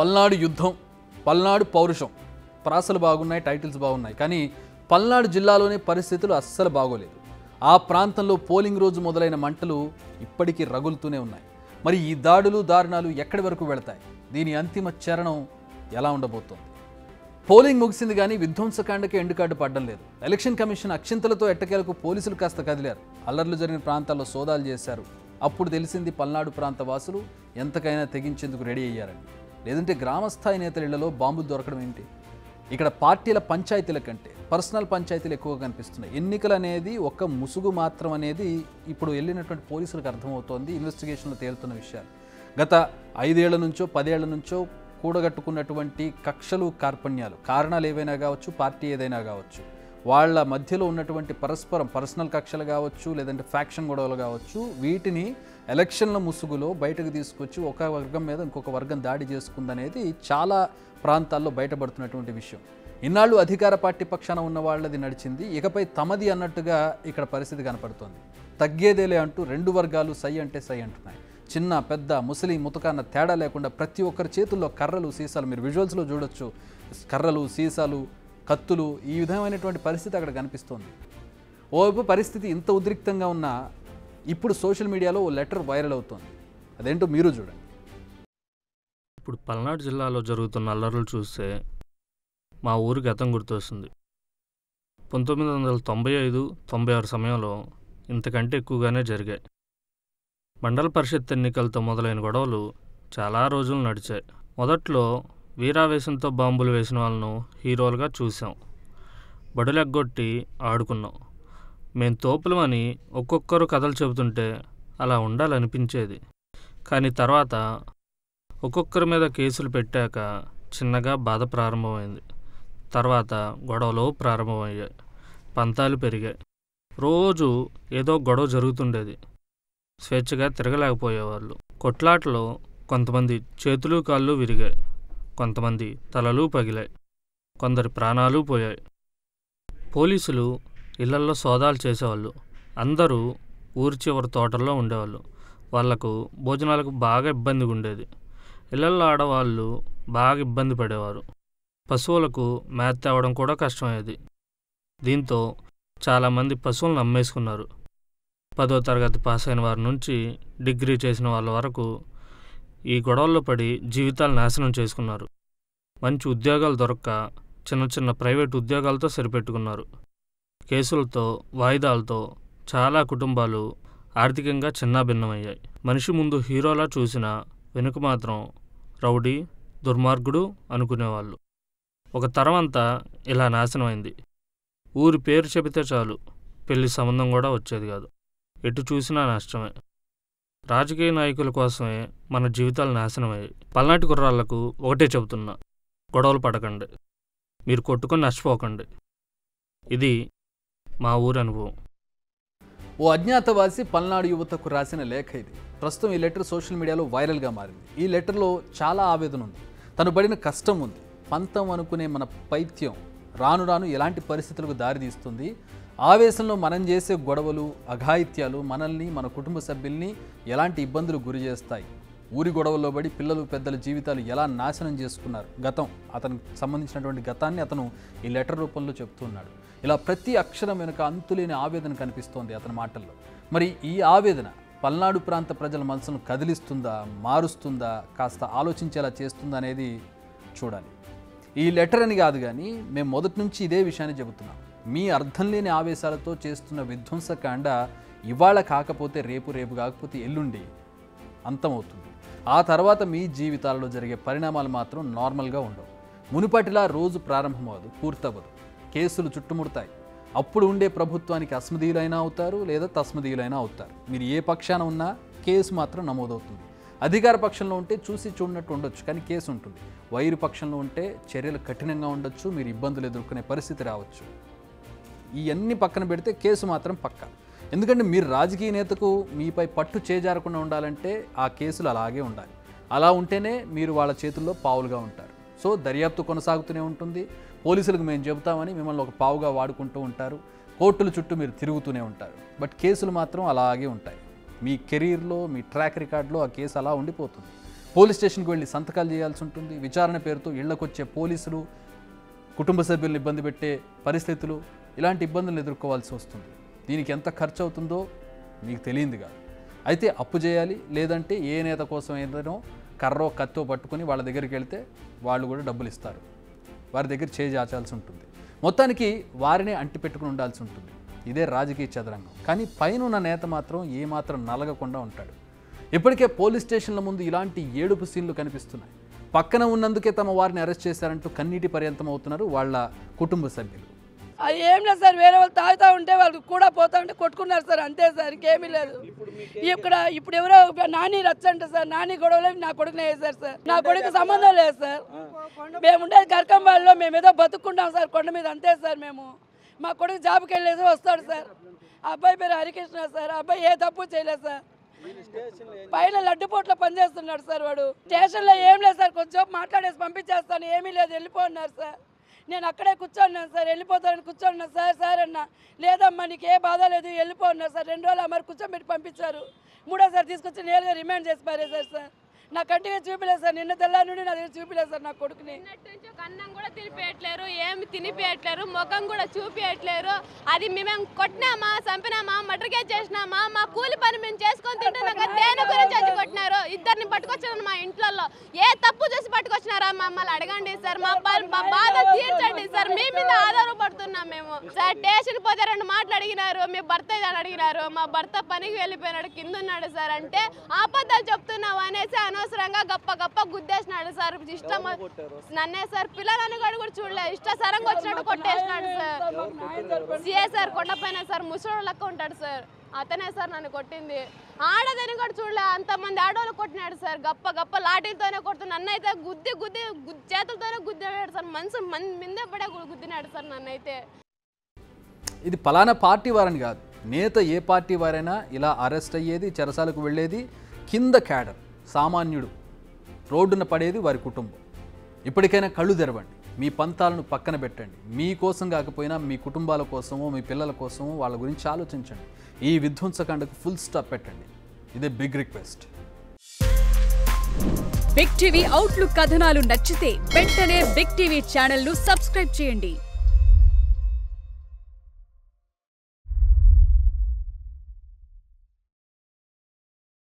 పల్నాడు యుద్ధం, పల్నాడు పౌరుషం, ప్రాసలు బాగున్నాయి, టైటిల్స్ బాగున్నాయి. కానీ పల్నాడు జిల్లాలోనే పరిస్థితులు అస్సలు బాగోలేదు. ఆ ప్రాంతంలో పోలింగ్ రోజు మొదలైన మంటలు ఇప్పటికీ రగులుతూనే ఉన్నాయి. మరి ఈ దాడులు, దారుణాలు ఎక్కడి వరకు వెళతాయి? దీని అంతిమ చరణం ఎలా ఉండబోతోంది? పోలింగ్ ముగిసింది కానీ విధ్వంసకాండకే ఎండుకాటు పడ్డం లేదు. ఎలక్షన్ కమిషన్ అక్షింతలతో ఎట్టకేలకు పోలీసులు కాస్త కదిలారు. అల్లర్లు జరిగిన ప్రాంతాల్లో సోదాలు చేశారు. అప్పుడు తెలిసింది పల్నాడు ప్రాంత వాసులు ఎంతకైనా తెగించేందుకు రెడీ అయ్యారని. లేదంటే గ్రామస్థాయి నేతల ఇళ్లలో బాంబులు దొరకడం ఏంటి? ఇక్కడ పార్టీల పంచాయతీల కంటే పర్సనల్ పంచాయతీలు ఎక్కువగా కనిపిస్తున్నాయి. ఎన్నికలు అనేది ఒక ముసుగు మాత్రం అనేది ఇప్పుడు వెళ్ళినటువంటి పోలీసులకు అర్థమవుతోంది. ఇన్వెస్టిగేషన్లో తేలుతున్న విషయాలు గత 5 ఏళ్ల నుంచో 10 ఏళ్ల నుంచో కూడగట్టుకున్నటువంటి కక్షలు, కార్పణ్యాలు, కారణాలు ఏవైనా కావచ్చు, పార్టీ ఏదైనా కావచ్చు, వాళ్ళ మధ్యలో ఉన్నటువంటి పరస్పరం పర్సనల్ కక్షలు కావచ్చు, లేదంటే ఫ్యాక్షన్ గొడవలు కావచ్చు, వీటిని ఎలక్షన్ల ముసుగులో బయటకు తీసుకొచ్చి ఒక వర్గం మీద ఇంకొక వర్గం దాడి చేసుకుందనేది చాలా ప్రాంతాల్లో బయటపడుతున్నటువంటి విషయం. ఇన్నాళ్ళు అధికార పార్టీ పక్షాన ఉన్న వాళ్ళది నడిచింది, ఇకపై తమది అన్నట్టుగా ఇక్కడ పరిస్థితి కనపడుతోంది. తగ్గేదేలే అంటూ 2 వర్గాలు సై అంటే సై అంటున్నాయి. చిన్న, పెద్ద, ముసలి, ముతక అన్న తేడా లేకుండా ప్రతి ఒక్కరి చేతుల్లో కర్రలు, సీసాలు, మీరు విజువల్స్లో చూడొచ్చు. కర్రలు, సీసాలు, కత్తులు, ఈ విధమైనటువంటి పరిస్థితి అక్కడ కనిపిస్తోంది. ఓవైపు పరిస్థితి ఇంత ఉద్రిక్తంగా ఉన్నా ఇప్పుడు సోషల్ మీడియాలో ఓ లెటర్ వైరల్ అవుతోంది. అదేంటో మీరు చూడండి. ఇప్పుడు పల్నాడు జిల్లాలో జరుగుతున్న అల్లర్లు చూస్తే మా ఊరి గతం గుర్తొస్తుంది. 1995-96 సమయంలో ఇంతకంటే ఎక్కువగానే జరిగాయి. మండల పరిషత్ ఎన్నికలతో మొదలైన గొడవలు చాలా రోజులు నడిచాయి. మొదట్లో వీరావేశంతో బాంబులు వేసిన వాళ్ళను హీరోలుగా చూసాం. బడులెగ్గొట్టి ఆడుకున్నాం. మేం తోపులమని ఒక్కొక్కరు కథలు చెబుతుంటే అలా ఉండాలనిపించేది. కానీ తర్వాత ఒక్కొక్కరి మీద కేసులు పెట్టాక చిన్నగా బాధ ప్రారంభమైంది. తర్వాత గొడవలు ప్రారంభమయ్యాయి. పంతాలు పెరిగాయి. రోజు ఏదో గొడవ జరుగుతుండేది. స్వేచ్ఛగా తిరగలేకపోయేవాళ్ళు. కొట్లాటలో కొంతమంది చేతులు కాళ్ళు విరిగాయి, కొంతమంది తలలు పగిలాయి, కొందరి ప్రాణాలు పోయాయి. పోలీసులు ఇళ్లల్లో సోదాలు చేసేవాళ్ళు. అందరూ ఊరి చివరి తోటల్లో ఉండేవాళ్ళు. వాళ్లకు భోజనాలకు బాగా ఇబ్బందిగా ఉండేది. ఇళ్లల్లో ఆడవాళ్ళు బాగా ఇబ్బంది పడేవారు. పశువులకు మేత తేవడం కూడా కష్టమయ్యేది. దీంతో చాలామంది పశువులను అమ్మేసుకున్నారు. 10వ తరగతి పాస్ అయిన వారి నుంచి డిగ్రీ చేసిన వాళ్ళ వరకు ఈ గొడవల్లో పడి జీవితాలు నాశనం చేసుకున్నారు. మంచి ఉద్యోగాలు దొరక్క చిన్న చిన్న ప్రైవేట్ ఉద్యోగాలతో సరిపెట్టుకున్నారు. కేసులతో, వాయిదాలతో చాలా కుటుంబాలు ఆర్థికంగా చిన్నాభిన్నమయ్యాయి. మనిషి ముందు హీరోలా చూసిన వెనుక మాత్రం రౌడీ, దుర్మార్గుడు అనుకునేవాళ్ళు. ఒక తరం అంతా ఇలా నాశనమైంది. ఊరి పేరు చెబితే చాలు పెళ్లి సంబంధం కూడా వచ్చేది కాదు. ఎటు చూసినా నష్టమే. రాజకీయ నాయకుల కోసమే మన జీవితాలు నాశనమయ్యాయి. పల్నాటి కుర్రాళ్లకు ఒకటే చెబుతున్నా, గొడవలు పడకండి, మీరు కొట్టుకొని నష్టపోకండి. ఇది మా ఊరి అనుభవం. ఓ అజ్ఞాతవాసి పల్నాడు యువతకు రాసిన లేఖ ఇది. ప్రస్తుతం ఈ లెటర్ సోషల్ మీడియాలో వైరల్గా మారింది. ఈ లెటర్లో చాలా ఆవేదన ఉంది. తను పడిన కష్టం ఉంది. పంతం అనుకునే మన పైత్యం రాను రాను ఎలాంటి పరిస్థితులకు దారితీస్తుంది? ఆవేశంలో మనం చేసే గొడవలు, అఘాయిత్యాలు మనల్ని, మన కుటుంబ సభ్యుల్ని ఎలాంటి ఇబ్బందులు గురి చేస్తాయి? ఊరి గొడవల్లో పడి పిల్లలు, పెద్దల జీవితాలు ఎలా నాశనం చేసుకున్నారు? గతం, అతనికి సంబంధించినటువంటి గతాన్ని అతను ఈ లెటర్ రూపంలో చెప్తున్నాడు. ఇలా ప్రతి అక్షరం వెనుక అంతులేని ఆవేదన కనిపిస్తోంది అతని మాటల్లో. మరి ఈ ఆవేదన పల్నాడు ప్రాంత ప్రజల మనసును కదిలిస్తుందా, మారుస్తుందా, కాస్త ఆలోచించేలా చేస్తుందా అనేది చూడాలి. ఈ లెటర్ అని కాదు కానీ మేము మొదటి నుంచి ఇదే విషయాన్ని చెబుతున్నాం. మీ అర్థం లేని ఆవేశాలతో చేస్తున్న విధ్వంసకాండ ఇవాళ కాకపోతే రేపు, రేపు కాకపోతే ఎల్లుండి అంతమవుతుంది. ఆ తర్వాత మీ జీవితాలలో జరిగే పరిణామాలు మాత్రం నార్మల్గా ఉండవు. మునుపటిలా రోజు ప్రారంభమవదు, పూర్తవ్వదు. కేసులు చుట్టుముడతాయి. అప్పుడు ఉండే ప్రభుత్వానికి అస్మదీయులైనా అవుతారు, లేదా తస్మదీయులైనా అవుతారు. మీరు ఏ పక్షాన ఉన్నా కేసు మాత్రం నమోదవుతుంది. అధికార పక్షంలో ఉంటే చూసి చూడనట్టు ఉండొచ్చు, కానీ కేసు ఉంటుంది. వైరు పక్షంలో ఉంటే చర్యలు కఠినంగా ఉండొచ్చు, మీరు ఇబ్బందులు ఎదుర్కొనే పరిస్థితి రావచ్చు. ఇవన్నీ పక్కన పెడితే కేసు మాత్రం పక్కా. ఎందుకంటే మీరు రాజకీయ నేతకు మీపై పట్టు చేజారకుండా ఉండాలంటే ఆ కేసులు అలాగే ఉండాలి. అలా ఉంటేనే మీరు వాళ్ళ చేతుల్లో పావులుగా ఉంటారు. సో దర్యాప్తు కొనసాగుతూనే ఉంటుంది. పోలీసులకు మేము చెబుతామని మిమ్మల్ని ఒక పావుగా వాడుకుంటూ ఉంటారు. కోర్టుల చుట్టూ మీరు తిరుగుతూనే ఉంటారు. బట్ కేసులు మాత్రం అలాగే ఉంటాయి. మీ కెరీర్లో, మీ ట్రాక్ రికార్డులో ఆ కేసు అలా ఉండిపోతుంది. పోలీస్ స్టేషన్కి వెళ్ళి సంతకాలు చేయాల్సి ఉంటుంది. విచారణ పేరుతో ఇళ్లకొచ్చే పోలీసులు, కుటుంబ సభ్యులను ఇబ్బంది పెట్టే పరిస్థితులు, ఇలాంటి ఇబ్బందులు ఎదుర్కోవాల్సి వస్తుంది. దీనికి ఎంత ఖర్చు అవుతుందో మీకు తెలియంది కాదు. అయితే అప్పు చేయాలి, లేదంటే ఏ నేత కోసం ఏదైనా కర్రో కత్తో పట్టుకుని వాళ్ళ దగ్గరికి వెళ్తే వాళ్ళు కూడా డబ్బులు ఇస్తారు. వారి దగ్గర చేజాచాల్సి ఉంటుంది. మొత్తానికి వారినే అంటి పెట్టుకుని ఉండాల్సి ఉంటుంది. ఇదే రాజకీయ చదరంగం. కానీ పైన ఉన్న నేత మాత్రం ఏమాత్రం నలగకుండా ఉంటాడు. ఇప్పటికే పోలీస్ స్టేషన్ల ముందు ఇలాంటి ఏడుపు సీన్లు కనిపిస్తున్నాయి. పక్కన ఉన్నందుకే తమ వారిని అరెస్ట్ చేశారంటూ కన్నీటి పర్యంతం అవుతున్నారు వాళ్ళ కుటుంబ సభ్యులు. అది ఏం లేదు సార్, వేరే వాళ్ళు తాగుతూ ఉంటే వాళ్ళు కూడా పోతా ఉంటే కొట్టుకున్నారు సార్, అంతే సార్, ఇంకేమీ లేదు. ఇప్పుడు ఎవరో నాని రచ్చంట సార్, నాని గొడవలో నా కొడుకునే వేశారు సార్. నా కొడుకు సంబంధం లేదు సార్. మేము ఉండేది కరకంబాల్లో, మేము ఏదో బతుక్కుంటాం సార్ కొండ మీద, అంతే సార్. మేము మా కొడుకు జాబ్కి వెళ్ళేసి వస్తాడు సార్. ఆ అబ్బాయి పేరు హరికృష్ణ సార్. ఆ అబ్బాయి ఏ తప్పు చేయలేదు సార్. పైన లడ్డుపోట్లో పనిచేస్తున్నాడు సార్. వాడు స్టేషన్లో ఏం లేదు సార్, కొంచెం మాట్లాడేసి పంపించేస్తాను, ఏమీ లేదు వెళ్ళిపోన్నారు సార్. నేను అక్కడే కూర్చోన్నాను సార్, వెళ్ళిపోతానని కూర్చోన్నాను సార్. సార్ అన్న లేదమ్మా నీకు ఏ బాధ లేదు వెళ్ళిపోన్నారు సార్. 2 రోజులు మరి కూర్చోబెట్టి పంపించారు. 3ఓసారి తీసుకొచ్చి నేరుగా రిమాండ్ చేసి పారేశారు సార్. నా కంటిగా చూపిలేదు సార్, నిన్న తెల్లారి నుండి నా దగ్గర చూపిలేదు సార్. నా కొడుకుని అన్నం కూడా తినిపించట్లేరు, ఏమి తినిపించట్లేరు, ముఖం కూడా చూపించట్లేరు. అది మేము కొట్టినామా, చంపినామా, మర్డర్ కేసు చేసినామా, మా కూలి పని మేము చేసుకొని తింటున్నాక దేని గురించి వచ్చి కొట్టినారు. 2 పట్టుకొచ్చారు మా ఇంట్లో. ఏ తప్పు చేసి పట్టుకొచ్చినారా మమ్మల్ని అడగండి సార్. మా బాధ తీర్చండి సార్, మీ మీద ఆధారపడుతున్నాం మేము సార్. స్టేషన్ పోతే 2 మాటలు అడిగినారు, మీ భర్త ఇదని అడిగినారు. మా భర్త పనికి వెళ్ళిపోయినాడు, కింద ఉన్నాడు సార్. అంటే ఆపద్దాలు చెప్తున్నావు అనేసి అనవసరంగా గప్ప గుద్దేసినాడు సార్. ఇష్టం నన్నే సార్, పిల్లలని కూడా చూడలేదు, ఇష్టసరంగా వచ్చినట్టు కొట్టేసినాడు సార్. సిఏ సార్ కొండపైన సార్, ముసలోడు లెక్క ఉంటాడు సార్, అతనే సార్ నన్ను కొట్టింది. ఆడదని కూడా చూడలే, అంతమంది ఆడవాళ్ళు కొట్టినాడు సార్. గప్ప లాఠీలతోనే కొడుతున్నాడు. నన్నైతే గుద్ది చేతులతోనే గుద్దినాడు సార్. మనసు మిందే పడే గుద్దినాడు సార్ నన్నైతే. ఇది పలానా పార్టీ వారని కాదు, నేత ఏ పార్టీ వారైనా ఇలా అరెస్ట్ అయ్యేది, చెరసాలకు వెళ్ళేది కింద క్యాడర్, సామాన్యుడు, రోడ్డున పడేది వారి కుటుంబం. ఇప్పటికైనా కళ్ళు తెరవండి, మీ పంతాలను పక్కన పెట్టండి. మీకోసం కాకపోయినా మీ కుటుంబాల కోసమో మీ పిల్లల కోసమో వాళ్ళ గురించి ఆలోచించండి. ఈ విధ్వంసకాండకు ఫుల్ స్టాప్ పెట్టండి. ఇదే big request. Big TV outlook కథనాలు నచ్చితే వెంటనే బిగ్ టీవీ ఛానల్ ను సబ్స్క్రైబ్ చేయండి.